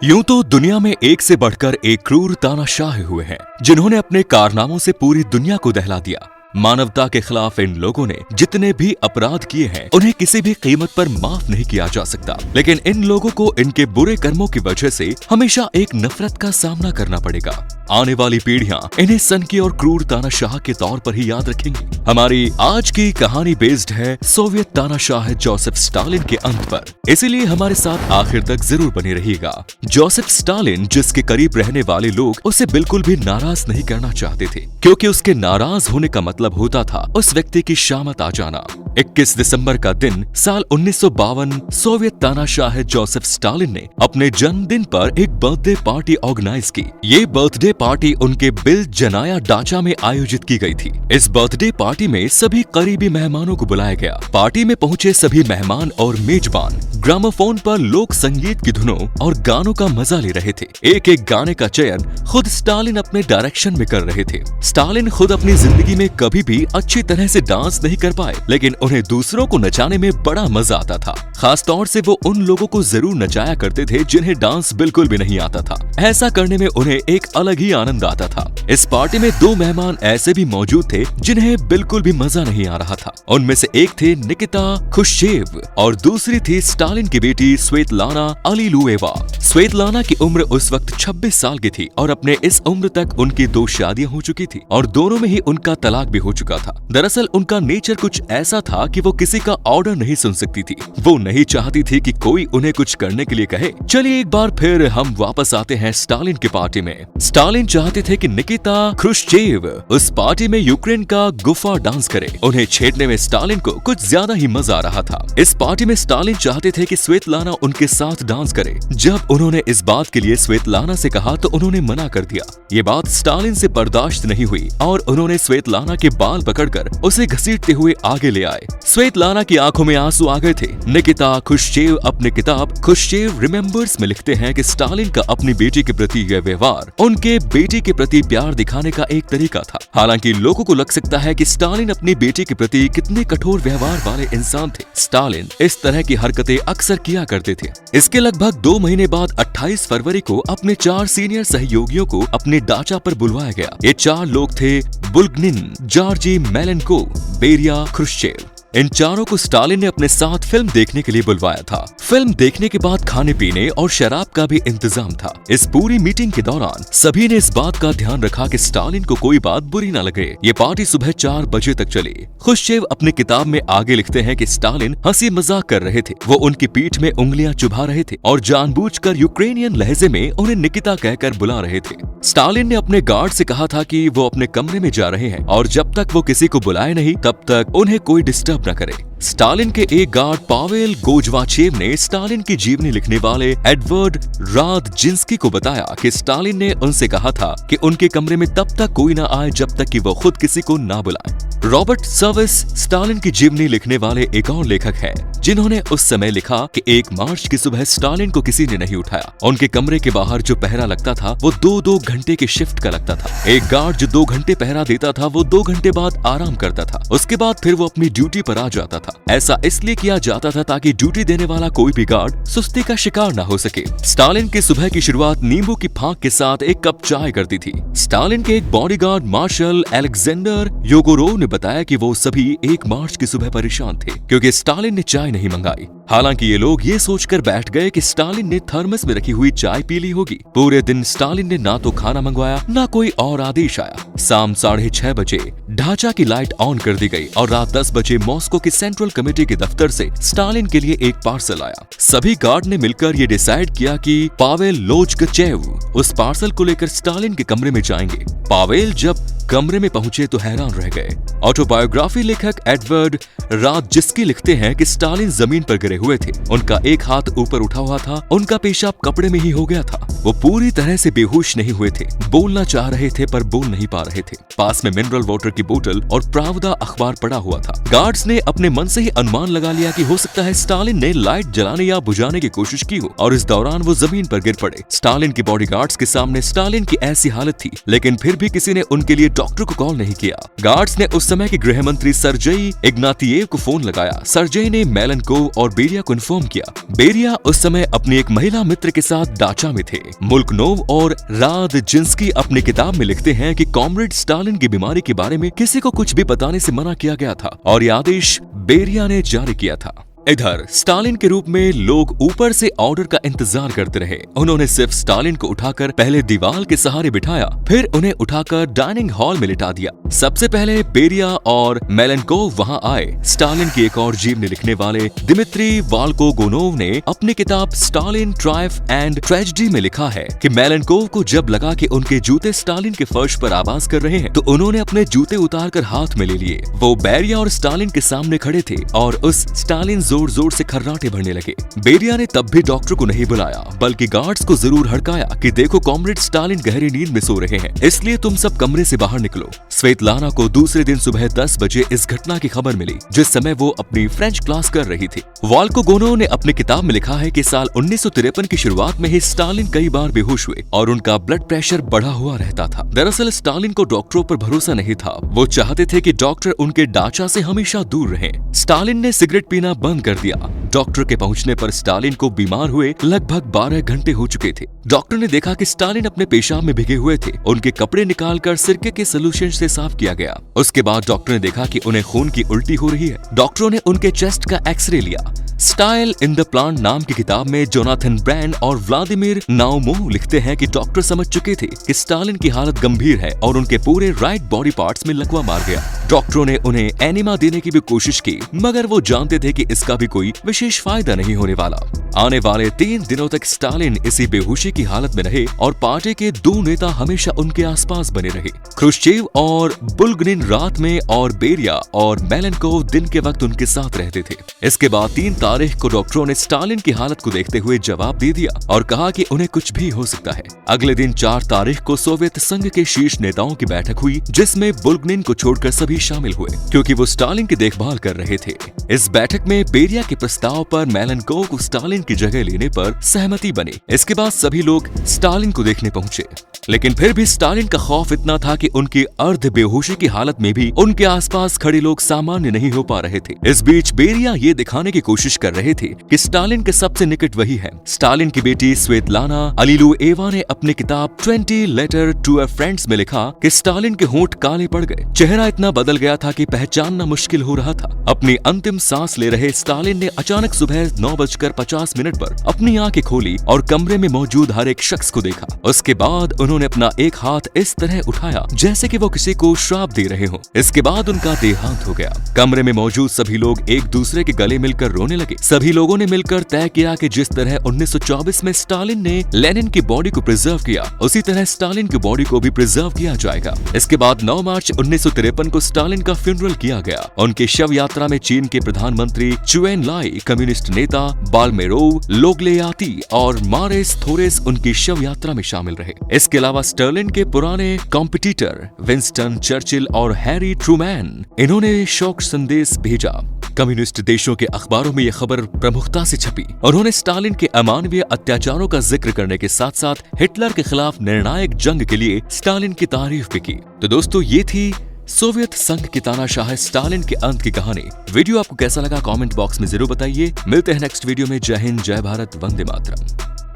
यूं तो दुनिया में एक से बढ़कर एक क्रूर तानाशाह हुए हैं जिन्होंने अपने कारनामों से पूरी दुनिया को दहला दिया। मानवता के खिलाफ इन लोगों ने जितने भी अपराध किए हैं उन्हें किसी भी कीमत पर माफ नहीं किया जा सकता। लेकिन इन लोगों को इनके बुरे कर्मों की वजह से हमेशा एक नफरत का सामना करना पड़ेगा। आने वाली पीढ़ियां इन्हें सनकी और क्रूर तानाशाह के तौर पर ही याद रखेंगी। हमारी आज की कहानी बेस्ड है सोवियत तानाशाह जोसेफ स्टालिन के अंत पर, इसीलिए हमारे साथ आखिर तक जरूर बने रहिएगा। जोसेफ स्टालिन, जिसके करीब रहने वाले लोग उसे बिल्कुल भी नाराज नहीं करना चाहते थे, क्योंकि उसके नाराज होने का मतलब होता था उस व्यक्ति की शामत आ जाना। 21 दिसंबर का दिन साल 1952 सोवियत तानाशाह जोसेफ स्टालिन ने अपने जन्मदिन पर एक बर्थडे पार्टी ऑर्गेनाइज की। ये बर्थडे पार्टी उनके बिल जनाया डाचा में आयोजित की गई थी। इस बर्थडे पार्टी में सभी करीबी मेहमानों को बुलाया गया। पार्टी में पहुंचे सभी मेहमान और मेजबान ग्रामोफोन पर लोक संगीत की धुनों और गानों का मजा ले रहे थे। एक एक गाने का चयन खुद स्टालिन अपने डायरेक्शन में कर रहे थे। स्टालिन खुद अपनी जिंदगी में कभी भी अच्छी तरह से डांस नहीं कर पाए, लेकिन उन्हें दूसरों को नचाने में बड़ा मजा आता था। खास तौर से वो उन लोगों को जरूर नचाया करते थे जिन्हें डांस बिल्कुल भी नहीं आता था। ऐसा करने में उन्हें एक अलग ही आनंद आता था। इस पार्टी में दो मेहमान ऐसे भी मौजूद थे जिन्हें बिल्कुल भी मजा नहीं आ रहा था। उनमें से एक थे निकिता खुश्चेव और दूसरी थी स्टालिन की बेटी स्वेतलाना अलीलुएवा। स्वेतलाना की उम्र उस वक्त 26 साल की थी और अपने इस उम्र तक उनकी 2 शादियां हो चुकी थी और दोनों में ही उनका तलाक भी हो चुका था। दरअसल उनका नेचर कुछ ऐसा था कि वो किसी का ऑर्डर नहीं सुन सकती थी। वो नहीं चाहती थी कि कोई उन्हें कुछ करने के लिए कहे। चलिए एक बार फिर हम वापस आते हैं स्टालिन की पार्टी में। स्टालिन चाहते थे कि निकिता ख्रुश्चेव उस पार्टी में यूक्रेन का गुफा डांस करे। उन्हें छेड़ने में स्टालिन को कुछ ज्यादा ही मजा आ रहा था। इस पार्टी में स्टालिन चाहते थे कि स्वेतलाना उनके साथ डांस करे। जब उन्होंने इस बात के लिए स्वेतलाना से कहा तो उन्होंने मना कर दिया। ये बात स्टालिन से बर्दाश्त नहीं हुई और उन्होंने स्वेतलाना के बाल पकड़कर उसे घसीटते हुए आगे ले आए। स्वेतलाना की आंखों में आंसू आ गए थे। निकिता खुश्चेव अपने किताब खुश्चेव रिमेम्बर्स में लिखते हैं कि स्टालिन का अपनी बेटी के प्रति यह व्यवहार उनके बेटी के प्रति प्यार दिखाने का एक तरीका था। हालांकि लोगों को लग सकता है कि स्टालिन अपनी बेटी के प्रति कितने कठोर व्यवहार वाले इंसान थे। स्टालिन इस तरह की हरकतें अक्सर किया करते थे। इसके लगभग 2 महीने बाद 28 फरवरी को अपने 4 सीनियर सहयोगियों को अपने डाचा पर बुलवाया गया। ये 4 लोग थे बुल्गनिन, जॉर्जी मेलेंको, बेरिया, ख्रुश्चेव। इन चारों को स्टालिन ने अपने साथ फिल्म देखने के लिए बुलवाया था। फिल्म देखने के बाद खाने पीने और शराब का भी इंतजाम था। इस पूरी मीटिंग के दौरान सभी ने इस बात का ध्यान रखा कि स्टालिन को कोई बात बुरी न लगे। ये पार्टी सुबह 4 बजे तक चली। खुश्चेव अपनी किताब में आगे लिखते हैं कि स्टालिन हंसी मजाक कर रहे थे। वो उनकी पीठ में उंगलियां चुभा रहे थे और जानबूझकर यूक्रेनियन लहजे में उन्हें निकिता कहकर बुला रहे थे। स्टालिन ने अपने गार्ड से कहा था कि वो अपने कमरे में जा रहे हैं और जब तक वो किसी को बुलाए नहीं तब तक उन्हें कोई डिस्टर्ब न करे। स्टालिन के एक गार्ड पावेल गोजवाचेव ने स्टालिन की जीवनी लिखने वाले एडवर्ड रादजिंस्की को बताया कि स्टालिन ने उनसे कहा था कि उनके कमरे में तब तक कोई न आए जब तक कि वो खुद किसी को ना बुलाए। रॉबर्ट सर्विस स्टालिन की जीवनी लिखने वाले एक और लेखक हैं जिन्होंने उस समय लिखा कि 1 मार्च की सुबह स्टालिन को किसी ने नहीं उठाया। उनके कमरे के बाहर जो पहरा लगता था वो 2-2 घंटे के शिफ्ट का लगता था। एक गार्ड जो 2 घंटे पहरा देता था वो 2 घंटे बाद आराम करता था। उसके बाद फिर वो अपनी ड्यूटी पर आ जाता था। ऐसा इसलिए किया जाता था ताकि ड्यूटी देने वाला कोई भी गार्ड सुस्ती का शिकार न हो सके। स्टालिन की सुबह की शुरुआत नींबू की फांक के साथ 1 कप चाय करती थी। स्टालिन के एक बॉडीगार्ड मार्शल अलेक्जेंडर योगोरोव ने बताया कि वो सभी 1 मार्च की सुबह परेशान थे क्योंकि स्टालिन ने चाय नहीं मंगाई। हालांकि ये लोग ये सोचकर बैठ गए कि स्टालिन ने थर्मस में रखी हुई चाय पी ली होगी। पूरे दिन स्टालिन ने ना तो खाना मंगवाया ना कोई और आदेश आया। शाम 6:30 बजे ढांचा की लाइट ऑन कर दी गई और रात 10 बजे मॉस्को की सेंट्रल कमेटी के दफ्तर से स्टालिन के लिए एक पार्सल आया। सभी गार्ड ने मिलकर ये डिसाइड किया कि पावेल लोजगचेव उस पार्सल को लेकर स्टालिन के कमरे में जाएंगे। पावेल जब कमरे में पहुंचे तो हैरान रह गए। ऑटोबायोग्राफी लेखक एडवर्ड रादजिंस्की लिखते हैं कि स्टालिन जमीन पर गिरे हुए थे। उनका एक हाथ ऊपर उठा हुआ था। उनका पेशाब कपड़े में ही हो गया था। वो पूरी तरह से बेहोश नहीं हुए थे। बोलना चाह रहे थे पर बोल नहीं पा रहे थे। पास में मिनरल वाटर की बोतल और प्रावदा अखबार पड़ा हुआ था। गार्ड्स ने अपने मन से ही अनुमान लगा लिया कि हो सकता है स्टालिन ने लाइट जलाने या बुझाने की कोशिश की हो और इस दौरान वो जमीन पर गिर पड़े। स्टालिन के बॉडीगार्ड्स के सामने स्टालिन की ऐसी हालत थी, लेकिन फिर भी किसी ने उनके लिए डॉक्टर को कॉल नहीं किया। गार्ड्स ने उस समय के गृह मंत्री सर्जेई इग्नातियेव को फोन लगाया। सर्जेई ने मेलेंकोव और बेटी बेरिया को इन्फॉर्म किया। बेरिया उस समय अपनी एक महिला मित्र के साथ डाचा में थे। मुल्कनोव और रादजिंस्की अपनी किताब में लिखते हैं कि कॉमरेड स्टालिन की बीमारी के बारे में किसी को कुछ भी बताने से मना किया गया था और यह आदेश बेरिया ने जारी किया था। इधर स्टालिन के रूप में लोग ऊपर से ऑर्डर का इंतजार करते रहे। उन्होंने सिर्फ स्टालिन को उठाकर पहले दीवार के सहारे बिठाया, फिर उन्हें उठाकर डाइनिंग हॉल में लिटा दिया। सबसे पहले बेरिया और मेलेनकोव वहां आए। स्टालिन की एक और जीवनी लिखने वाले दिमित्री वाल्कोगोनोव ने अपनी किताब स्टालिन ट्रायम्फ एंड ट्रेजेडी में लिखा है कि मेलेनकोव को जब लगा कि उनके जूते स्टालिन के फर्श पर आवाज कर रहे हैं तो उन्होंने अपने जूते उतारकर हाथ में ले लिए। वो बेरिया और स्टालिन के सामने खड़े थे और उस स्टालिन जोर जोर से खर्राटे भरने लगे। बेरिया ने तब भी डॉक्टर को नहीं बुलाया, बल्कि गार्ड्स को जरूर हड़काया कि देखो कॉमरेड स्टालिन गहरी नींद में सो रहे हैं, इसलिए तुम सब कमरे से बाहर निकलो। स्वेतलाना को दूसरे दिन सुबह 10 बजे इस घटना की खबर मिली, जिस समय वो अपनी फ्रेंच क्लास कर रही थी। वाल्कोगोनोव ने अपनी किताब में लिखा है कि साल 1953 की शुरुआत में ही स्टालिन कई बार बेहोश हुए और उनका ब्लड प्रेशर बढ़ा हुआ रहता था। दरअसल स्टालिन को डॉक्टरों पर भरोसा नहीं था। वो चाहते थे कि डॉक्टर उनके डाचा से हमेशा दूर रहें। स्टालिन ने सिगरेट पीना बंद कर दिया। डॉक्टर के पहुंचने पर स्टालिन को बीमार हुए लगभग 12 घंटे हो चुके थे। डॉक्टर ने देखा कि स्टालिन अपने पेशाब में भिगे हुए थे। उनके कपड़े निकालकर सिरके के सोल्यूशन से साफ किया गया। उसके बाद डॉक्टर ने देखा कि उन्हें खून की उल्टी हो रही है। डॉक्टरों ने उनके चेस्ट का एक्सरे लिया। स्टाइल इन द प्लांट नाम की किताब में जोनाथन ब्रैंड और व्लादिमीर नाउमोव लिखते हैं कि डॉक्टर समझ चुके थे कि स्टालिन की हालत गंभीर है और उनके पूरे राइट बॉडी पार्ट्स में लकवा मार गया। डॉक्टरों ने उन्हें एनिमा देने की भी कोशिश की, मगर वो जानते थे कि इसका भी कोई विशेष फायदा नहीं होने वाला। आने वाले 3 दिनों तक स्टालिन इसी बेहोशी की हालत में रहे और पार्टी के 2 नेता हमेशा उनके आसपास बने रहे। ख्रुश्चेव और बुल्गनिन रात में और बेरिया और मेलेनकोव दिन के वक्त उनके साथ रहते थे। इसके बाद 3 तारीख को डॉक्टरों ने स्टालिन की हालत को देखते हुए जवाब दे दिया और कहा कि उन्हें कुछ भी हो सकता है। अगले दिन 4 तारीख को सोवियत संघ के शीर्ष नेताओं की बैठक हुई, जिसमें बुल्गनिन को छोड़कर सभी शामिल हुए, क्योंकि वो स्टालिन की देखभाल कर रहे थे। इस बैठक में बेरिया के प्रस्ताव पर मेलेनकोव को स्टालिन की जगह लेने पर सहमति बनी। इसके बाद सभी लोग स्टालिन को देखने पहुंचे, लेकिन फिर भी स्टालिन का खौफ इतना था कि उनकी अर्ध बेहोशी की हालत में भी उनके आसपास खड़े लोग सामान्य नहीं हो पा रहे थे। इस बीच बेरिया ये दिखाने की कोशिश कर रहे थे कि स्टालिन के सबसे निकट वही है। स्टालिन की बेटी स्वेतलाना अलीलुएवा ने अपनी किताब 20 लेटर टू अ फ्रेंड्स में लिखा कि स्टालिन के होंठ काले पड़ गए, चेहरा इतना बदल गया था कि पहचानना मुश्किल हो रहा था। अपनी अंतिम सांस ले रहे स्टालिन ने अचानक सुबह 9:50 पर अपनी आंखें खोली और कमरे में मौजूद हर एक शख्स को देखा। उसके बाद उन्होंने अपना एक हाथ इस तरह उठाया जैसे कि वो किसी को श्राप दे रहे हो। इसके बाद उनका देहांत हो गया। कमरे में मौजूद सभी लोग एक दूसरे के गले मिलकर रोने लगे। सभी लोगों ने मिलकर तय किया कि जिस तरह 1924 में स्टालिन ने लेनिन की बॉडी को प्रिजर्व किया, उसी तरह स्टालिन की बॉडी को भी प्रिजर्व किया जाएगा। इसके बाद 9 मार्च 1953 को स्टालिन का फ्यूनरल किया गया। उनके शव यात्रा में चीन के प्रधानमंत्री चुएन लाई, कम्युनिस्ट नेता बालमेरोव लोगलेयाती और मारेस थोरेस उनकी शव यात्रा में शामिल रहे। इसके अलावा स्टालिन के पुराने कॉम्पिटिटर विंस्टन चर्चिल और हैरी ट्रूमैन, इन्होंने शोक संदेश भेजा। कम्युनिस्ट देशों के अखबारों में यह खबर प्रमुखता से छपी। उन्होंने स्टालिन के अमानवीय अत्याचारों का जिक्र करने के साथ साथ हिटलर के खिलाफ निर्णायक जंग के लिए स्टालिन की तारीफ भी की। तो दोस्तों, ये थी सोवियत संघ की तानाशाह स्टालिन के अंत की कहानी। वीडियो आपको कैसा लगा कमेंट बॉक्स में जरूर बताइए। मिलते हैं नेक्स्ट वीडियो में। जय हिंद, जय भारत, वंदे मातरम।